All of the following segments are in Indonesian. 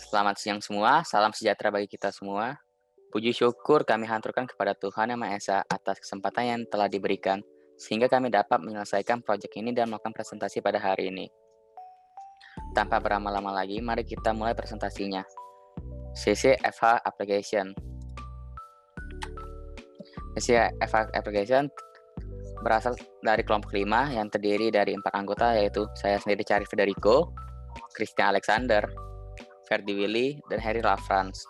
Selamat siang semua, salam sejahtera bagi kita semua. Puji syukur kami haturkan kepada Tuhan Yang Maha Esa atas kesempatan yang telah diberikan, sehingga kami dapat menyelesaikan proyek ini dan melakukan presentasi pada hari ini. Tanpa berlama-lama lagi, mari kita mulai presentasinya. CCFH Application. CCFH Application berasal dari kelompok 5 yang terdiri dari 4 anggota, yaitu saya sendiri, Cari Federico, Christian Alexander, Ferdi Willy, dan Harry Lafrance.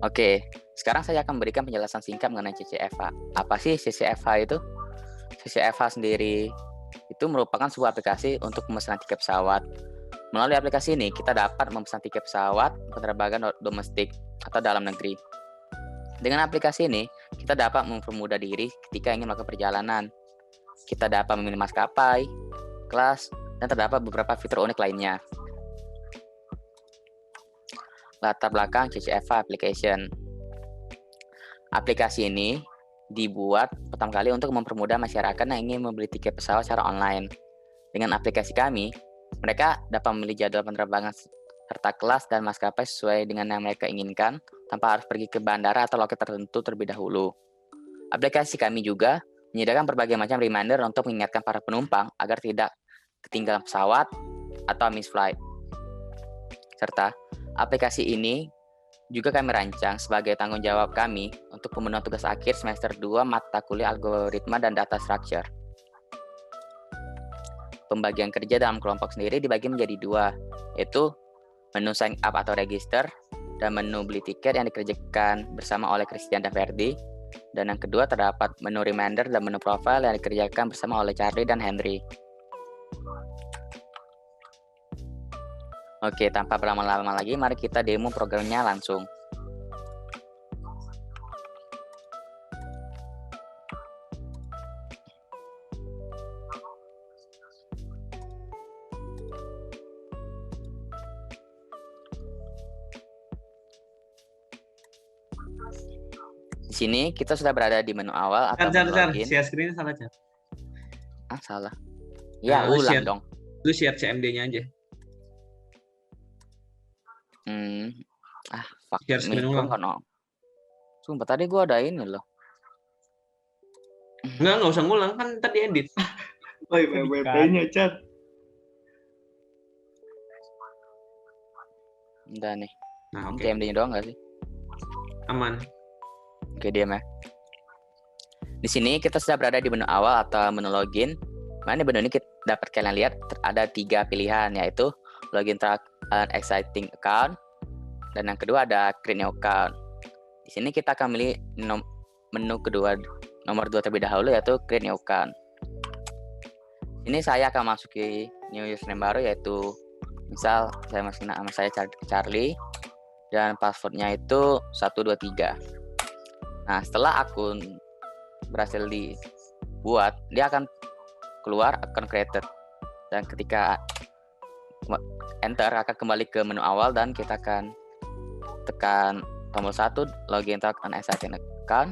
Oke, sekarang saya akan memberikan penjelasan singkat mengenai CCFH. Apa sih CCFH itu? CCFH sendiri itu merupakan sebuah aplikasi untuk pemesanan tiket pesawat. Melalui aplikasi ini, kita dapat memesan tiket pesawat penerbangan domestik atau dalam negeri. Dengan aplikasi ini, kita dapat mempermudah diri ketika ingin melakukan perjalanan. Kita dapat memilih maskapai, kelas, dan terdapat beberapa fitur unik lainnya. Latar belakang CCFH Application. Aplikasi ini dibuat pertama kali untuk mempermudah masyarakat yang ingin membeli tiket pesawat secara online. Dengan aplikasi kami, mereka dapat memilih jadwal penerbangan serta kelas dan maskapai sesuai dengan yang mereka inginkan tanpa harus pergi ke bandara atau loket tertentu terlebih dahulu. Aplikasi kami juga menyediakan berbagai macam reminder untuk mengingatkan para penumpang agar tidak ketinggalan pesawat atau miss flight. Serta aplikasi ini juga kami rancang sebagai tanggung jawab kami untuk pemenuhan tugas akhir semester 2 mata kuliah algoritma dan data structure. Pembagian kerja dalam kelompok sendiri dibagi menjadi 2, yaitu menu sign up atau register dan menu beli tiket yang dikerjakan bersama oleh Christian dan Ferdi. Dan yang kedua terdapat menu reminder dan menu profile yang dikerjakan bersama oleh Charlie dan Henry. Oke, tanpa berlama-lama lagi, mari kita demo programnya langsung. Di sini kita sudah berada di menu awal atau menu login. Share screen salah, Car. Salah. Ya, ulang share dong. Lu share CMD-nya aja. Fuck. Share screen ulang. Sumpah, tadi gua ada ini loh. Nggak usah ngulang, kan tadi edit. WP-nya, Chat. Udah nih. Nah, oke. CMD-nya doang nggak sih? Aman. Oke, diam ya. Di sini kita sudah berada di menu awal atau menu login. Di menu ini kita dapat kalian lihat ada 3 pilihan, yaitu login to an existing account, dan yang kedua ada create new account. Di sini kita akan memilih menu kedua, nomor 2 terlebih dahulu, yaitu create new account. Ini saya akan masuki new username baru, yaitu misal saya masukin nama saya Charlie dan passwordnya itu 123. Nah, setelah akun berhasil dibuat, dia akan keluar akun created, dan ketika enter akan kembali ke menu awal dan kita akan tekan tombol 1 login to an existing account.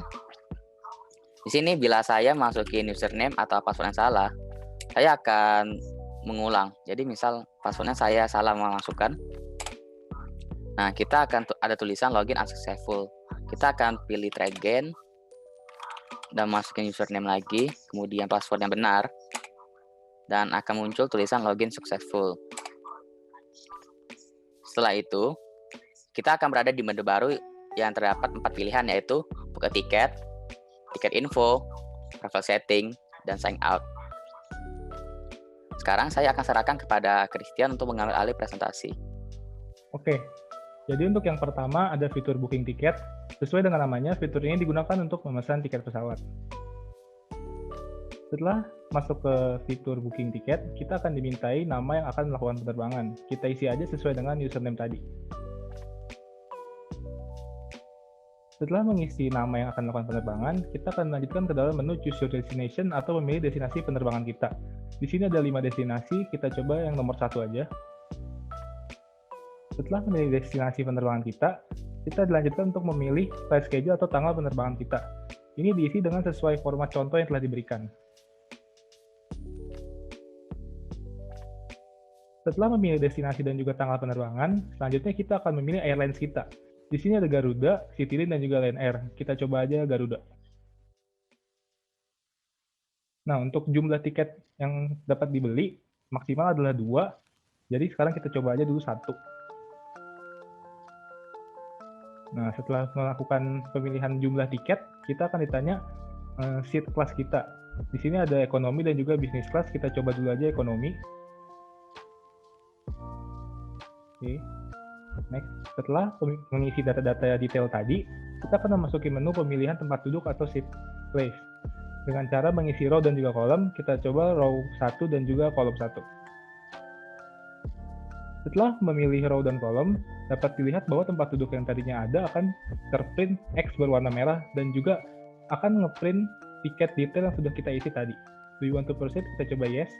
Di sini bila saya masukin username atau password yang salah, saya akan mengulang. Jadi misal passwordnya saya salah memasukkan. Nah, kita akan ada tulisan login unsuccessful. Kita akan pilih try again dan masukin username lagi, kemudian password yang benar, dan akan muncul tulisan login successful. Setelah itu, kita akan berada di menu baru yang terdapat 4 pilihan, yaitu book a ticket, tiket info, profile setting, dan sign out. Sekarang saya akan serahkan kepada Christian untuk mengambil alih presentasi. Oke, jadi untuk yang pertama ada fitur booking tiket. Sesuai dengan namanya, fitur ini digunakan untuk memesan tiket pesawat. Setelah masuk ke fitur booking tiket, kita akan dimintai nama yang akan melakukan penerbangan. Kita isi aja sesuai dengan username tadi. Setelah mengisi nama yang akan melakukan penerbangan, kita akan melanjutkan ke dalam menu Choose Your Destination atau memilih destinasi penerbangan kita. Di sini ada 5 destinasi, kita coba yang nomor 1 aja. Setelah memilih destinasi penerbangan kita dilanjutkan untuk memilih flight schedule atau tanggal penerbangan kita. Ini diisi dengan sesuai format contoh yang telah diberikan. Setelah memilih destinasi dan juga tanggal penerbangan, selanjutnya kita akan memilih airlines kita. Di sini ada Garuda, Citylink, dan juga Lion Air. Kita coba aja Garuda. Nah, untuk jumlah tiket yang dapat dibeli, maksimal adalah 2. Jadi sekarang kita coba aja dulu 1. Nah, setelah melakukan pemilihan jumlah tiket, kita akan ditanya seat class kita. Di sini ada ekonomi dan juga business class. Kita coba dulu aja ekonomi. Oke. Next, setelah mengisi data-data detail tadi, kita akan memasuki menu pemilihan tempat duduk atau seat place. Dengan cara mengisi row dan juga kolom, kita coba row 1 dan juga kolom 1. Setelah memilih row dan kolom, dapat dilihat bahwa tempat duduk yang tadinya ada akan terprint X berwarna merah dan juga akan ngeprint tiket detail yang sudah kita isi tadi. Do you want to proceed? Kita coba yes.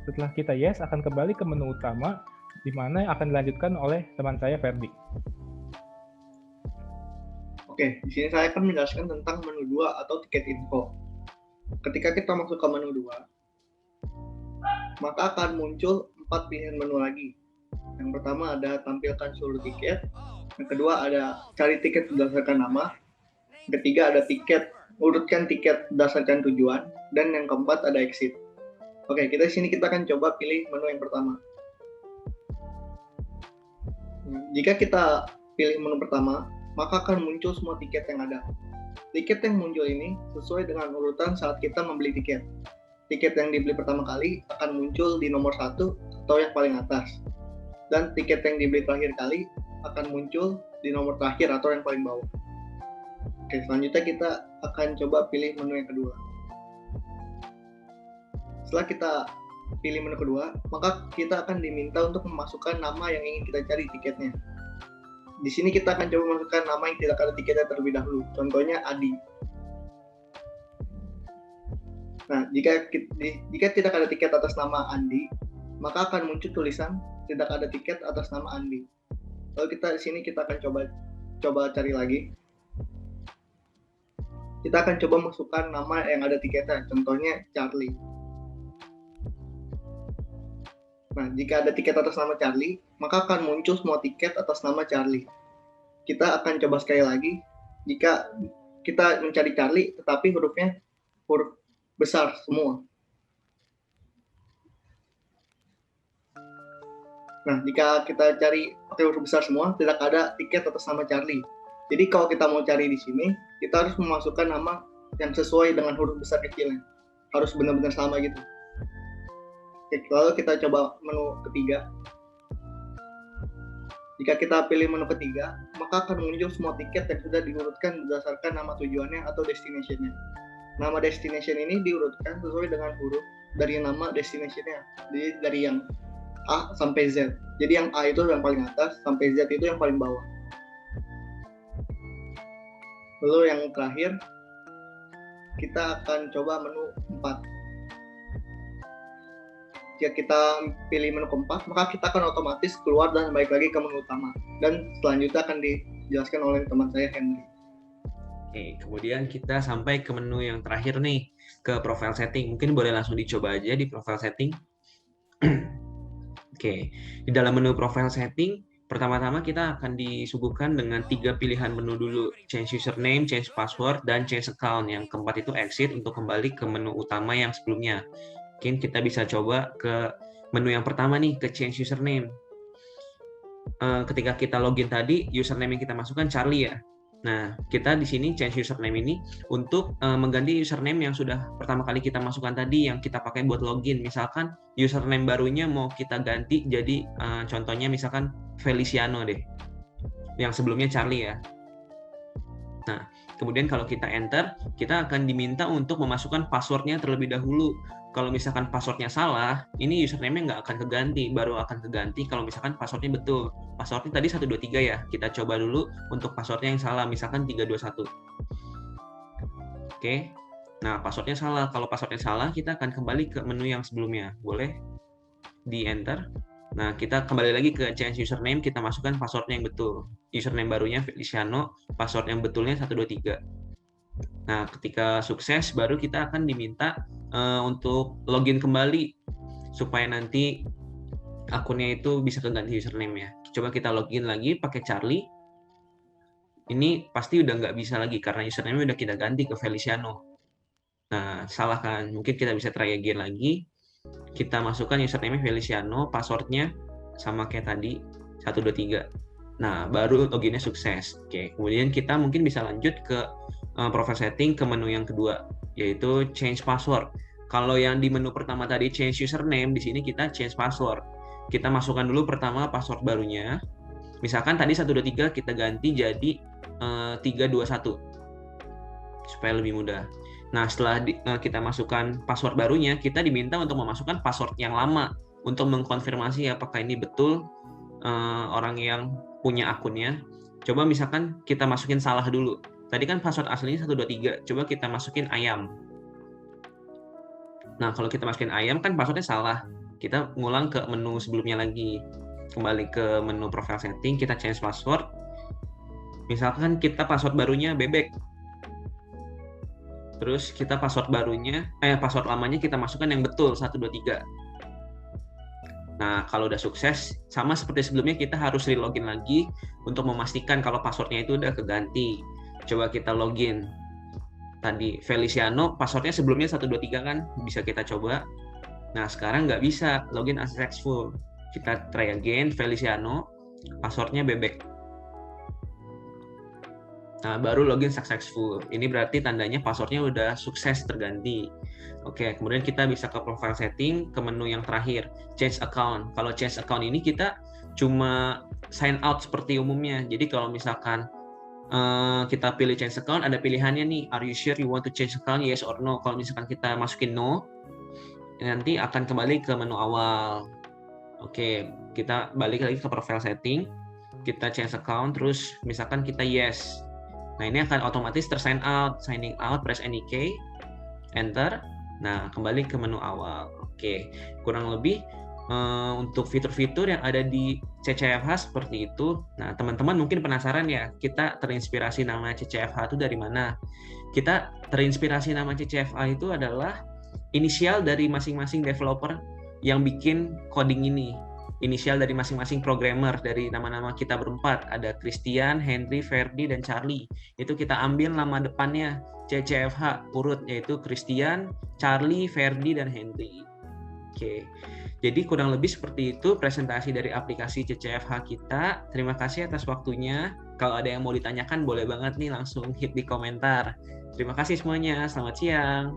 Setelah kita yes, akan kembali ke menu utama, di mana yang akan dilanjutkan oleh teman saya, Ferdi. Oke, di sini saya akan menjelaskan tentang menu 2 atau tiket info. Ketika kita masuk ke menu 2, maka akan muncul 4 pilihan menu lagi. Yang pertama ada tampilkan seluruh tiket, yang kedua ada cari tiket berdasarkan nama, yang ketiga ada tiket, urutkan tiket berdasarkan tujuan, dan yang keempat ada exit. Oke, kita di sini kita akan coba pilih menu yang pertama. Jika kita pilih menu pertama, maka akan muncul semua tiket yang ada. Tiket yang muncul ini sesuai dengan urutan saat kita membeli tiket. Tiket yang dibeli pertama kali akan muncul di nomor 1 atau yang paling atas. Dan tiket yang dibeli terakhir kali akan muncul di nomor terakhir atau yang paling bawah. Oke, selanjutnya kita akan coba pilih menu yang kedua. Setelah kita pilih menu kedua, maka kita akan diminta untuk memasukkan nama yang ingin kita cari tiketnya. Di sini kita akan coba memasukkan nama yang tidak ada tiketnya terlebih dahulu. Contohnya Adi. Nah, jika tidak ada tiket atas nama Andi, maka akan muncul tulisan tidak ada tiket atas nama Andi. Lalu di sini kita akan coba cari lagi. Kita akan coba masukkan nama yang ada tiketnya, contohnya Charlie. Nah, jika ada tiket atas nama Charlie, maka akan muncul semua tiket atas nama Charlie. Kita akan coba sekali lagi. Jika kita mencari Charlie, tetapi hurufnya huruf besar semua. Nah, jika kita cari pakai huruf besar semua, tidak ada tiket atas nama Charlie. Jadi kalau kita mau cari di sini, kita harus memasukkan nama yang sesuai dengan huruf besar kecilnya. Harus benar-benar sama gitu. Oke, lalu kita coba menu ketiga. Jika kita pilih menu ketiga, maka akan muncul semua tiket yang sudah diurutkan berdasarkan nama tujuannya atau destination-nya. Nama destination ini diurutkan sesuai dengan huruf dari nama destination-nya. Jadi dari yang A sampai Z. Jadi yang A itu yang paling atas, sampai Z itu yang paling bawah. Lalu yang terakhir, kita akan coba menu 4. Jika kita pilih menu keempat, maka kita akan otomatis keluar dan balik lagi ke menu utama. Dan selanjutnya akan dijelaskan oleh teman saya, Henry. Oke, kemudian kita sampai ke menu yang terakhir nih, ke profile setting. Mungkin boleh langsung dicoba aja di profile setting. Oke, di dalam menu profile setting, pertama-tama kita akan disuguhkan dengan 3 pilihan menu dulu. Change username, change password, dan change account. Yang keempat itu exit untuk kembali ke menu utama yang sebelumnya. Mungkin kita bisa coba ke menu yang pertama nih, ke change username. Ketika kita login tadi, username yang kita masukkan Charlie ya. Nah, kita di sini change username ini untuk mengganti username yang sudah pertama kali kita masukkan tadi, yang kita pakai buat login. Misalkan username barunya mau kita ganti jadi contohnya misalkan Feliciano deh, yang sebelumnya Charlie ya. Nah, kemudian kalau kita enter, kita akan diminta untuk memasukkan passwordnya terlebih dahulu. Kalau misalkan passwordnya salah, ini username-nya nggak akan keganti, baru akan keganti kalau misalkan passwordnya betul. Passwordnya tadi 123 ya, kita coba dulu untuk passwordnya yang salah, misalkan 321. Oke, nah passwordnya salah. Kalau passwordnya salah, kita akan kembali ke menu yang sebelumnya. Boleh di-enter. Nah, kita kembali lagi ke change username, kita masukkan passwordnya yang betul. Username barunya Feliciano, password yang betulnya 123. Nah, ketika sukses, baru kita akan diminta untuk login kembali supaya nanti akunnya itu bisa keganti username ya. Coba kita login lagi pakai Charlie. Ini pasti udah nggak bisa lagi karena username udah kita ganti ke Feliciano. Nah, salah kan? Mungkin kita bisa try again lagi. Kita masukkan username Feliciano, passwordnya sama kayak tadi, 123. Nah, baru loginnya sukses. Oke, kemudian kita mungkin bisa lanjut ke profile setting ke menu yang kedua, yaitu change password. Kalau yang di menu pertama tadi change username, di sini kita change password. Kita masukkan dulu pertama password barunya. Misalkan tadi 123 kita ganti jadi 321 supaya lebih mudah. Nah, setelah kita masukkan password barunya, kita diminta untuk memasukkan password yang lama untuk mengkonfirmasi apakah ini betul orang yang punya akunnya. Coba misalkan kita masukin salah dulu. Tadi kan password aslinya 123, coba kita masukin ayam. Nah, kalau kita masukin ayam kan passwordnya salah. Kita ngulang ke menu sebelumnya lagi. Kembali ke menu profile setting, kita change password. Misalkan kita password barunya bebek. Terus kita password lamanya kita masukkan yang betul 123. Nah, kalau udah sukses, sama seperti sebelumnya kita harus re-login lagi untuk memastikan kalau passwordnya itu udah keganti. Coba kita login. Tadi Feliciano, passwordnya sebelumnya 123 kan, bisa kita coba. Nah, sekarang nggak bisa, login unsuccessful. Kita try again, Feliciano, passwordnya bebek. Nah, baru login successful. Ini berarti tandanya passwordnya udah sukses terganti. Oke, kemudian kita bisa ke profile setting, ke menu yang terakhir, change account. Kalau change account ini kita cuma sign out seperti umumnya. Jadi kalau misalkan kita pilih change account, ada pilihannya nih, are you sure you want to change account, yes or no. Kalau misalkan kita masukin no, nanti akan kembali ke menu awal. Oke, kita balik lagi ke profile setting, kita change account, terus misalkan kita yes. Nah, ini akan otomatis signing out, press any key, enter. Nah, kembali ke menu awal. Oke, kurang lebih untuk fitur-fitur yang ada di CCFH seperti itu. Nah, teman-teman mungkin penasaran ya, kita terinspirasi nama CCFH itu dari mana? Kita terinspirasi nama CCFH itu adalah inisial dari masing-masing developer yang bikin coding ini. Inisial dari masing-masing programmer, dari nama-nama kita berempat, ada Christian, Henry, Ferdi, dan Charlie. Itu kita ambil nama depannya CCFH urut, yaitu Christian, Charlie, Ferdi, dan Henry. Oke, jadi kurang lebih seperti itu presentasi dari aplikasi CCFH kita. Terima kasih atas waktunya. Kalau ada yang mau ditanyakan boleh banget nih langsung hit di komentar. Terima kasih semuanya, selamat siang.